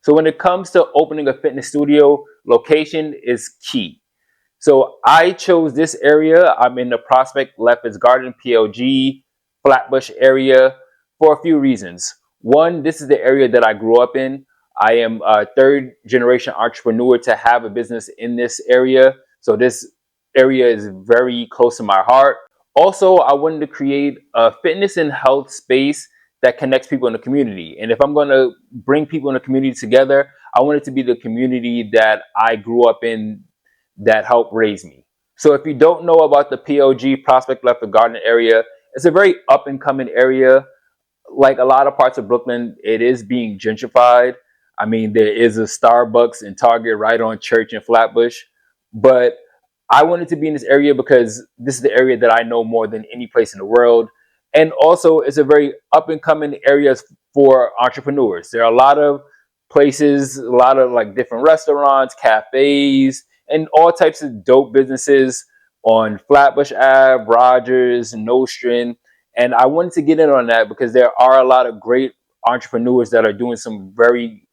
So when it comes to opening a fitness studio, location is key. So I chose this area. I'm in the Prospect Lefferts Garden, PLG, Flatbush area for a few reasons. One, this is the area that I grew up in. I am a third generation entrepreneur to have a business in this area. So this area is very close to my heart. Also, I wanted to create a fitness and health space that connects people in the community. And if I'm going to bring people in the community together, I want it to be the community that I grew up in that helped raise me. So if you don't know about the POG, Prospect Lefferts Garden area, it's a very up and coming area. Like a lot of parts of Brooklyn, it is being gentrified. I mean, there is a Starbucks and Target right on Church and Flatbush. But I wanted to be in this area because this is the area that I know more than any place in the world. And also, it's a very up and coming area for entrepreneurs. There are a lot of places, a lot of like different restaurants, cafes, and all types of dope businesses on Flatbush Ave, Rogers, Nostrand. And I wanted to get in on that because there are a lot of great entrepreneurs that are doing some very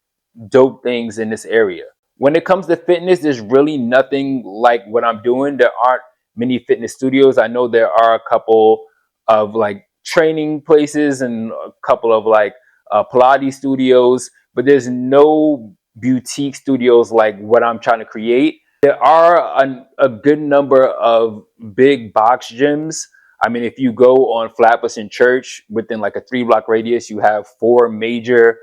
dope things in this area. When it comes to fitness, there's really nothing like what I'm doing. There aren't many fitness studios. I know there are a couple of like training places and a couple of like Pilates studios, but there's no boutique studios like what I'm trying to create. There are a good number of big box gyms. I mean, if you go on Flatbush and Church, within like a 3-block radius, you have 4 major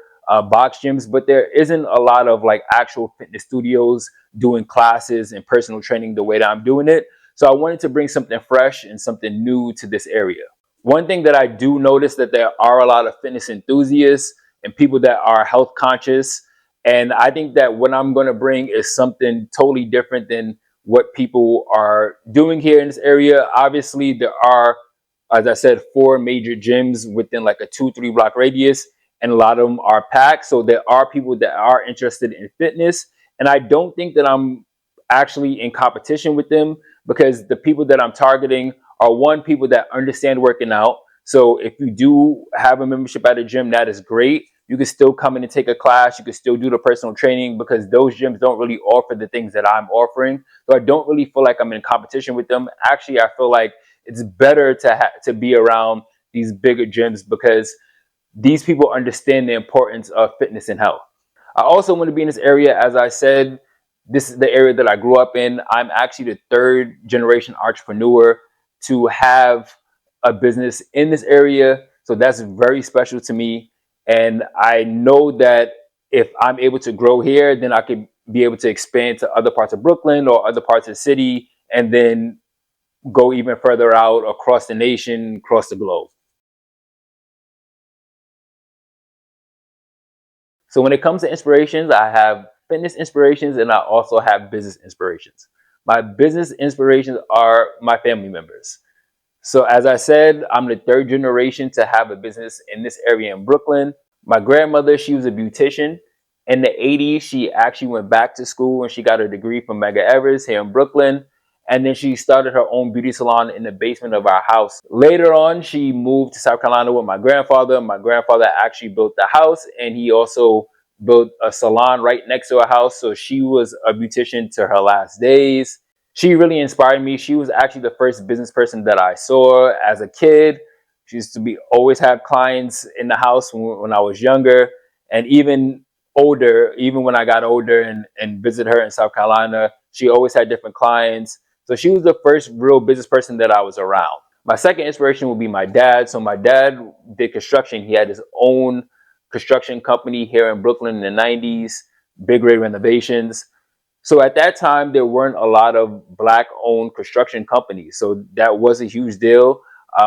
box gyms, but there isn't a lot of like actual fitness studios doing classes and personal training the way that I'm doing it. So I wanted to bring something fresh and something new to this area. One thing that I do notice that there are a lot of fitness enthusiasts and people that are health conscious. And I think that what I'm going to bring is something totally different than what people are doing here in this area. Obviously, there are, as I said, 4 major gyms within like a 2-3 block radius, and a lot of them are packed. So there are people that are interested in fitness. And I don't think that I'm actually in competition with them because the people that I'm targeting are, one, people that understand working out. So if you do have a membership at a gym, that is great. You can still come in and take a class. You can still do the personal training because those gyms don't really offer the things that I'm offering. So I don't really feel like I'm in competition with them. Actually, I feel like it's better to be around these bigger gyms because these people understand the importance of fitness and health. I also want to be in this area. As I said, this is the area that I grew up in. I'm actually the 3rd generation entrepreneur to have a business in this area. So that's very special to me. And I know that if I'm able to grow here, then I could be able to expand to other parts of Brooklyn or other parts of the city, and then go even further out across the nation, across the globe. So when it comes to inspirations, I have fitness inspirations and I also have business inspirations. My business inspirations are my family members. So as I said, I'm the 3rd generation to have a business in this area in Brooklyn. My grandmother, she was a beautician. In the 80s, she actually went back to school and she got her degree from Mega Evers here in Brooklyn. And then she started her own beauty salon in the basement of our house. Later on, she moved to South Carolina with my grandfather. My grandfather actually built the house and he also built a salon right next to her house. So she was a beautician to her last days. She really inspired me. She was actually the first business person that I saw as a kid. She used to be always have clients in the house when I was younger, and even older, even when I got older and visit her in South Carolina, she always had different clients. So she was the first real business person that I was around. My second inspiration would be my dad. So my dad did construction. He had his own construction company here in Brooklyn in the 90s, big rig renovations. So at that time, there weren't a lot of Black-owned construction companies. So that was a huge deal.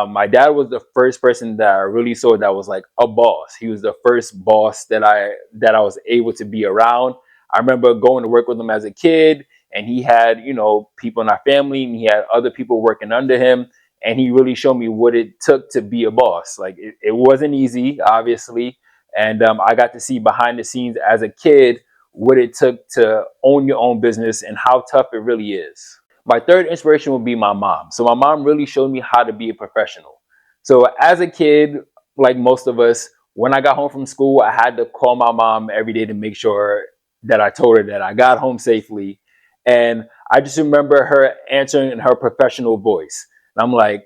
My dad was the first person that I really saw that was like a boss. He was the first boss that I was able to be around. I remember going to work with him as a kid, and he had, people in our family, and he had other people working under him. And he really showed me what it took to be a boss. Like it wasn't easy, obviously. And I got to see behind the scenes as a kid what it took to own your own business and how tough it really is. My third inspiration would be my mom. So my mom really showed me how to be a professional. So as a kid, like most of us, when I got home from school, I had to call my mom every day to make sure that I told her that I got home safely. And I just remember her answering in her professional voice. And I'm like,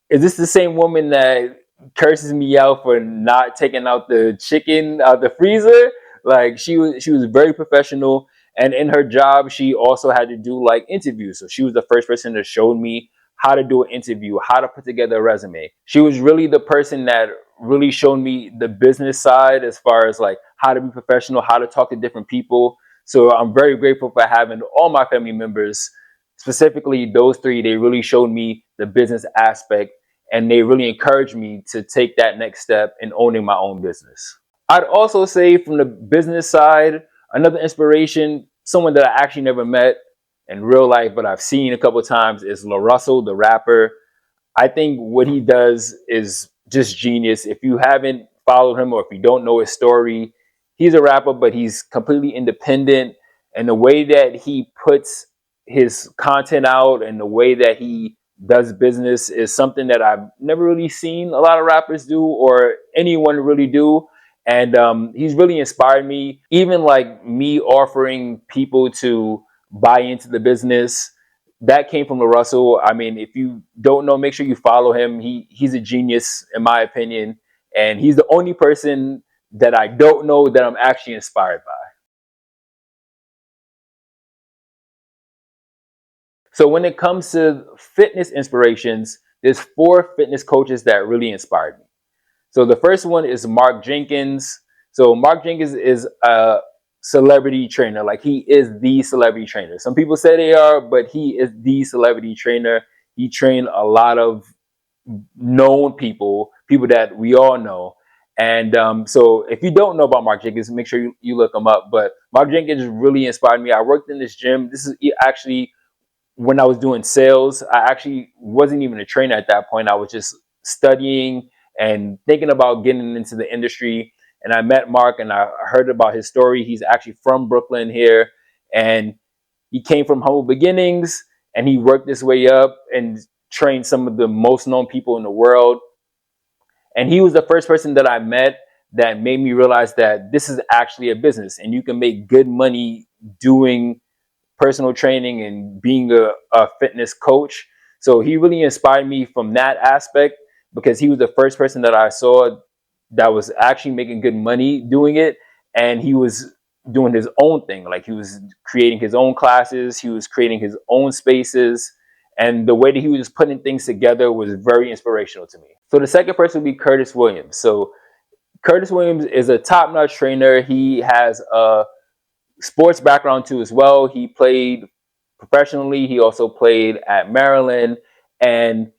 is this the same woman that curses me out for not taking out the chicken out the freezer? Like she was very professional, and in her job she also had to do like interviews. So she was the first person to show me how to do an interview, how to put together a resume. She was really the person that really showed me the business side as far as like how to be professional, how to talk to different people. So I'm very grateful for having all my family members, specifically those three. They really showed me the business aspect, and they really encouraged me to take that next step in owning my own business. I'd also say from the business side, another inspiration, someone that I actually never met in real life, but I've seen a couple of times, is La Russell, the rapper. I think what he does is just genius. If you haven't followed him or if you don't know his story, he's a rapper, but he's completely independent. And the way that he puts his content out and the way that he does business is something that I've never really seen a lot of rappers do or anyone really do. And he's really inspired me. Even like me offering people to buy into the business, that came from LaRussell. I mean, if you don't know, make sure you follow him. He's a genius, in my opinion. And he's the only person that I don't know that I'm actually inspired by. So when it comes to fitness inspirations, there's four fitness coaches that really inspired me. So the first one is Mark Jenkins. So Mark Jenkins is a celebrity trainer. Like, he is the celebrity trainer. Some people say they are, but he is the celebrity trainer. He trained a lot of known people, people that we all know. And so if you don't know about Mark Jenkins, make sure you look him up. But Mark Jenkins really inspired me. I worked in this gym. This is actually when I was doing sales. I actually wasn't even a trainer at that point. I was just studying and thinking about getting into the industry. And I met Mark and I heard about his story. He's actually from Brooklyn here. And he came from humble beginnings and he worked his way up and trained some of the most known people in the world. And he was the first person that I met that made me realize that this is actually a business and you can make good money doing personal training and being a fitness coach. So he really inspired me from that aspect because he was the first person that I saw that was actually making good money doing it. And he was doing his own thing. Like, he was creating his own classes, he was creating his own spaces. And the way that he was just putting things together was very inspirational to me. So the second person would be Curtis Williams. So Curtis Williams is a top-notch trainer. He has a sports background too as well. He played professionally. He also played at Maryland, and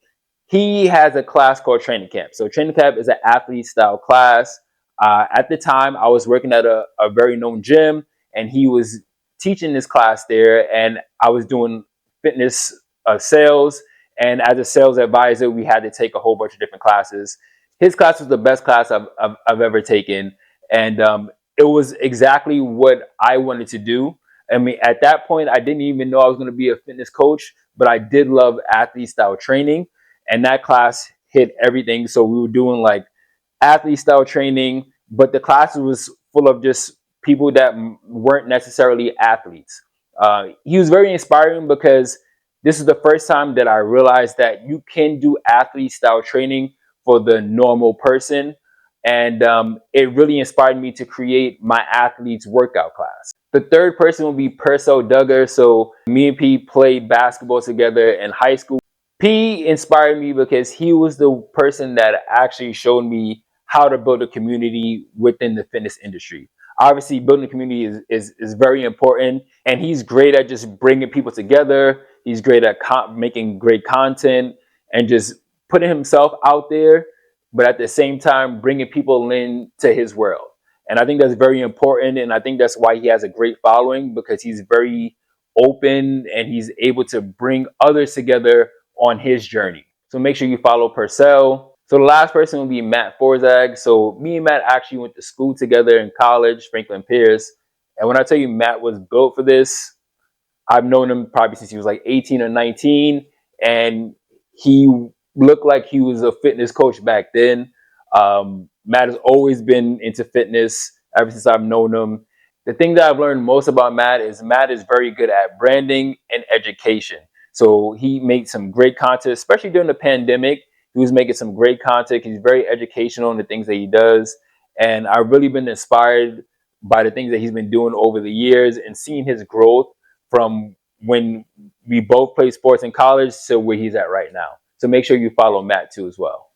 he has a class called Training Camp. So Training Camp is an athlete style class. At the time, I was working at a very known gym, and he was teaching this class there, and I was doing fitness sales. And as a sales advisor, we had to take a whole bunch of different classes. His class was the best class I've ever taken, and it was exactly what I wanted to do. I mean, at that point, I didn't even know I was going to be a fitness coach, but I did love athlete style training. And that class hit everything. So we were doing like athlete style training, but the class was full of just people that weren't necessarily athletes. He was very inspiring because this is the first time that I realized that you can do athlete style training for the normal person. And it really inspired me to create my athletes workout class. The third person will be Purcell Duggar. So me and P played basketball together in high school. P inspired me because he was the person that actually showed me how to build a community within the fitness industry. Obviously, building a community is very important, and he's great at just bringing people together. He's great at making great content and just putting himself out there, but at the same time, bringing people into his world. And I think that's very important, and I think that's why he has a great following, because he's very open and he's able to bring others together on his journey. So make sure you follow Purcell. So the last person will be Matt Forzag. So me and Matt actually went to school together in college, Franklin Pierce. And when I tell you Matt was built for this, I've known him probably since he was like 18 or 19. And he looked like he was a fitness coach back then. Matt has always been into fitness ever since I've known him. The thing that I've learned most about Matt is very good at branding and education. So he makes some great content, especially during the pandemic. He was making some great content. He's very educational in the things that he does. And I've really been inspired by the things that he's been doing over the years and seeing his growth from when we both played sports in college to where he's at right now. So make sure you follow Matt too as well.